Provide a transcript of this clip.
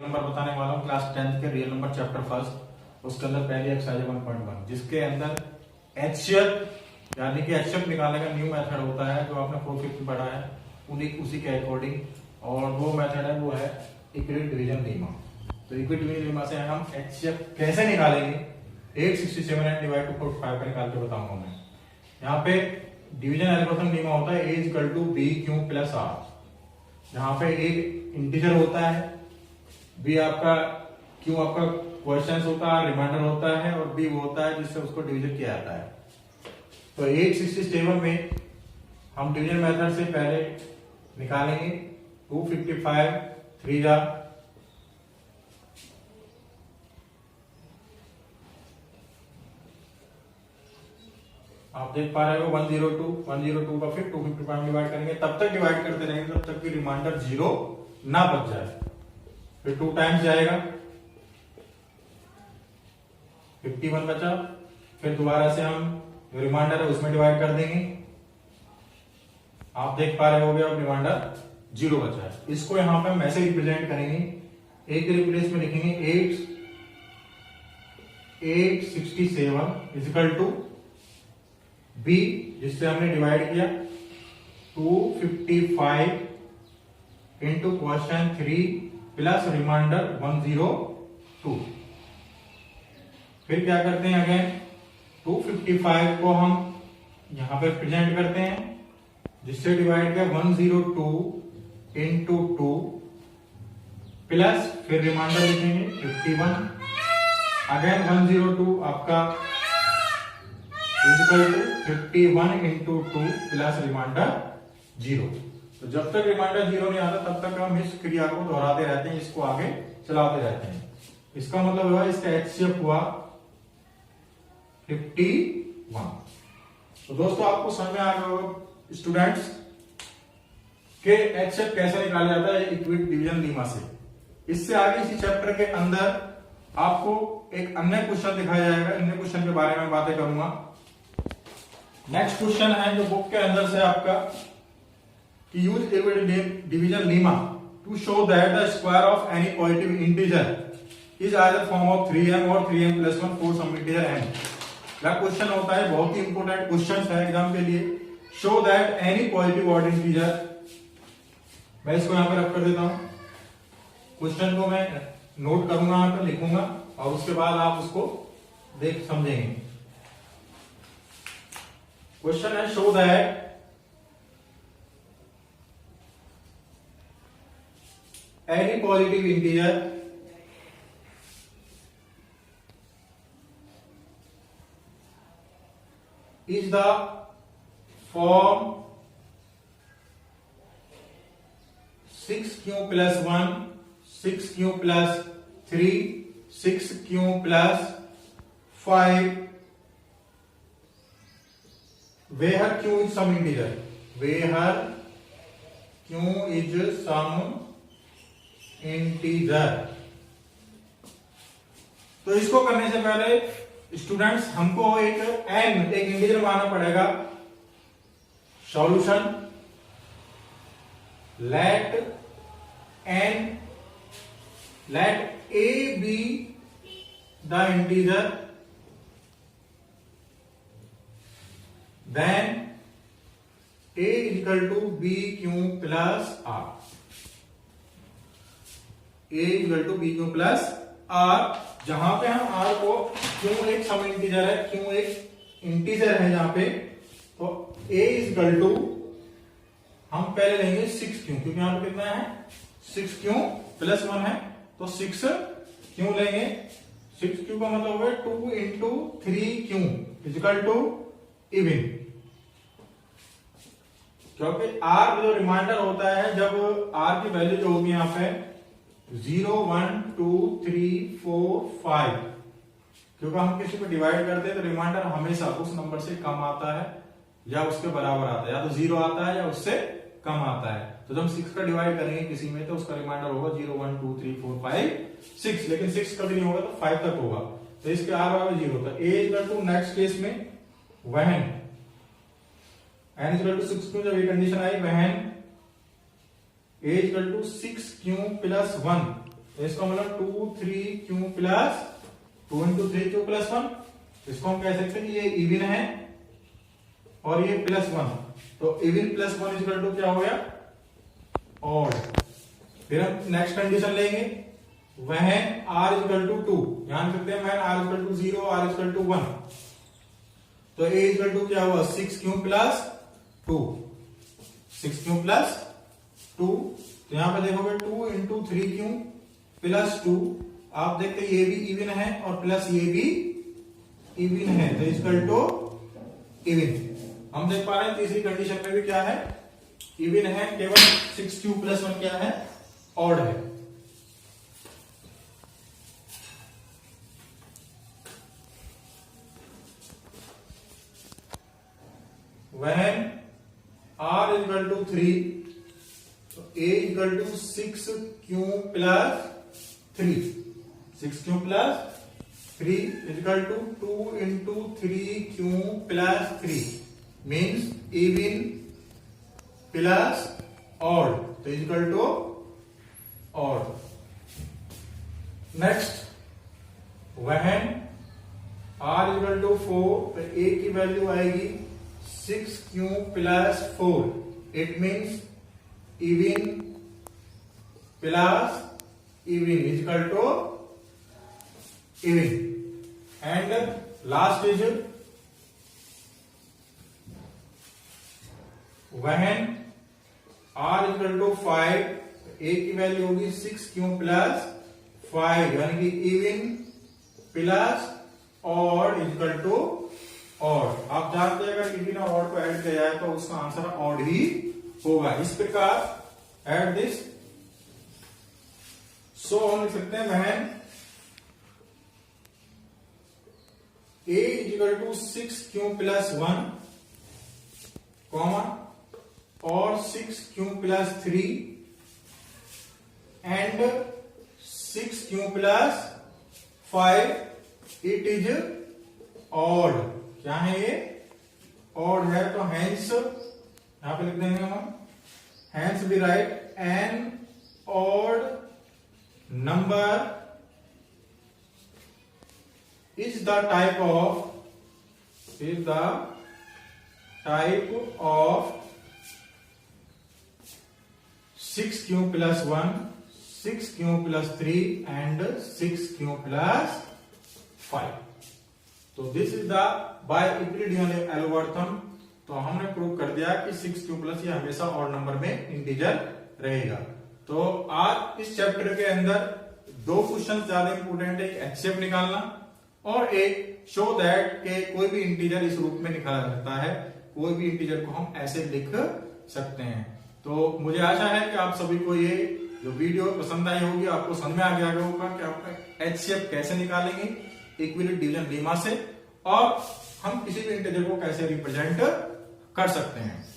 Number बताने वाला हूँ क्लास 10th के रियल नंबर चैप्टर फर्स्ट। उसके अंदर पहली एक्सरसाइज 1.1 जिसके अंदर एचसीएफ यानी कि एचसीएफ निकालने का न्यू मेथड होता है जो आपने 4 5 पढ़ा है उसी के अकॉर्डिंग। और वो मेथड है वो है इक्विटी डिवीजन लीमा। तो इक्विटी डिवीजन लीमा से हम एचसीएफ कैसे निकालेंगे 867 एंड डिवाइड टू 45 का निकाल के बताऊंगा मैं। यहाँ पे डिवीजन एल्गोरिथम लीमा होता है A equal to B Q plus R. यहाँ पे एक इंटीजर होता है, बी आपका क्यू आपका क्वेश्चन होता है, रिमाइंडर होता है, और बी वो होता है जिससे उसको डिवीजन किया जाता है। तो 867 में हम डिवीजन मेथड से पहले निकालेंगे 255 3 जा आप देख पा रहे हो 102 का फिर 255 डिवाइड करेंगे, तब तक डिवाइड करते रहेंगे तब तक कि रिमाइंडर 0 ना बच जाए। फिर 2 टाइम्स जाएगा 51 बचा, फिर दोबारा से हम जो रिमाइंडर है उसमें डिवाइड कर देंगे। आप देख पा रहे होगे अब रिमाइंडर 0 बचा है। इसको यहां पे हम ऐसे रिप्रेजेंट करेंगे, ए के रिप्लेस में लिखेंगे 867 इजिकल टू बी जिससे हमने डिवाइड किया 255 इंटू क्वेश्चन 3 प्लस रिमाइंडर 102। फिर क्या करते हैं अगेन 255 को हम यहां पे प्रेजेंट करते हैं जिससे डिवाइड किया 102 इंटू 2 प्लस फिर रिमाइंडर लिखेंगे 51 अगेन 102 आपका equal to 51 into 2 plus remainder 0। तो जब तक रिमाइंडर 0 नहीं आता तब तक हम इस क्रिया को दोहराते रहते हैं, इसको आगे चलाते रहते हैं। इसका मतलब हुआ इसका एचसीएफ हुआ 51। तो दोस्तों आपको समझ में आ गया होगा स्टूडेंट्स के एचसीएफ कैसे निकाला जाता है इक्विटी डिवीजन लीमा से। इससे आगे इसी चैप्टर के अंदर आपको एक अन्य क्वेश्चन दिखाया जाएगा, अन्य क्वेश्चन के बारे में बातें करूंगा। नेक्स्ट क्वेश्चन है जो बुक के अंदर से आपका कि use equity division lemma to show that the square of any positive integer is either form of 3m और 3m + 1 for some integer n। यह क्वेश्चन होता है, बहुत ही इंपॉर्टेंट क्वेश्चन है एग्जाम के लिए। Show that any positive odd integer, मैं इसको यहां पर रख कर देता हूं, क्वेश्चन को मैं नोट करूंगा यहां पर लिखूंगा और उसके बाद आप उसको देख समझेंगे। क्वेश्चन है show that any positive integer is the form 6q plus 1 6q plus 3 6q plus 5 where q is some integer, where q is some integer. तो इसको करने से पहले स्टूडेंट्स हमको एक इंटीजर मानना पड़ेगा। Solution let A be the integer then A equal to B Q plus R. A equal to B Q plus R, जहां पे हम आर को क्यों एक सम इंटीजर है, क्यों एक इंटीजर है जहां पे, तो A इक्वल टू हम पहले लेंगे 6 क्यों, क्योंकि यहां पे कितना है 6 क्यों प्लस 1 है, तो 6 क्यों लेंगे। 6 क्यों का मतलब है 2 इंटू 3 क्यों इक्वल टू इवन, क्योंकि आर जो रिमाइंडर होता है जब आर की वैल्यू जो होगी यहां पे 0 1 2 3 4 5, क्योंकि हम किसी को डिवाइड करते हैं तो रिमाइंडर हमेशा उस नंबर से कम आता है या उसके बराबर आता है, या तो 0 आता है या उससे कम आता है। तो जब हम 6 का डिवाइड करेंगे किसी में तो उसका रिमाइंडर होगा 0 1 2 3 4 5 6, लेकिन 6 कभी नहीं होगा तो 5 तक होगा, तो इसके आर वाला 0 था। ए इक्वल टू नेक्स्ट केस में वहन n इक्वल टू 6 क्यों, जब ये condition I when a equal to 6 Q plus 1 तो इसका मतलब 2 3q plus 2 into 3q plus 1। इसको हम कह सकते हैं कि ये इवन है और ये प्लस 1, तो इवन प्लस 1 इक्वल टू क्या हो गया, ऑड। फिर हम नेक्स्ट कंडीशन लेंगे, when r इक्वल टू 2, ध्यान रखते हैं when r equal to 0, r equal to 1, तो a इक्वल टू क्या हुआ 6q प्लस 2, 6q प्लस 2। तो यहां पर देखोगे 2 इंटू 3q प्लस 2, आप देखते ये भी इवन है और प्लस ये भी इवन है, तो इक्वल टू इवन। हम देख पा रहे हैं तीसरी कंडीशन में भी क्या है, इवन है, केवल 6q प्लस 1 क्या है, ऑड है। when r इक्वल टू 3, तो a equal to 6q plus 3, 6q plus 3 equal to 2 into 3q plus 3 means even plus odd, तो equal to odd. Next when r equal to 4, तो a की value आएगी 6q plus 4, it means even plus even equal to even. And last is when r equal to 5, a की value होगी 6q plus 5, यानी कि even plus odd equal to odd. आप जानते हैं अगर इवन और ऑड को ऐड किया जाए तो उसका आंसर ऑड ही होगा। इस प्रकार ऐड दिस, सो हम लिख सकते हैं when a equal to 6q plus 1 कॉमा और 6q plus 3 and 6q plus 5, it is odd. क्या है ये, ऑड है, तो हैंस यहां पे लिख देंगे हम, hence we write an odd number is the type of 6q plus 1, 6q plus 3 and 6q plus 5। तो this is the by Euclidean algorithm. तो हमने प्रूव कर दिया कि 6q प्लस ये हमेशा ऑड नंबर में इंटीजर रहेगा। तो आज इस चैप्टर के अंदर 2 क्वेश्चन ज्यादा इंपोर्टेंट है, एक एचसीएफ निकालना और एक शो दैट के कोई भी इंटीजर इस रूप में निकाला जाता है, कोई भी इंटीजर को हम ऐसे लिख सकते हैं। तो मुझे आशा है कि आप सभी को ये जो वीडियो पसंद आई होगी, आपको समझ में आ गया होगा कि आपका एचसीएफ कैसे निकालेंगे इक्विवेलेंट डिवीजन लेमा से, और हम किसी भी इंटीजर को कैसे रिप्रेजेंट कर सकते हैं।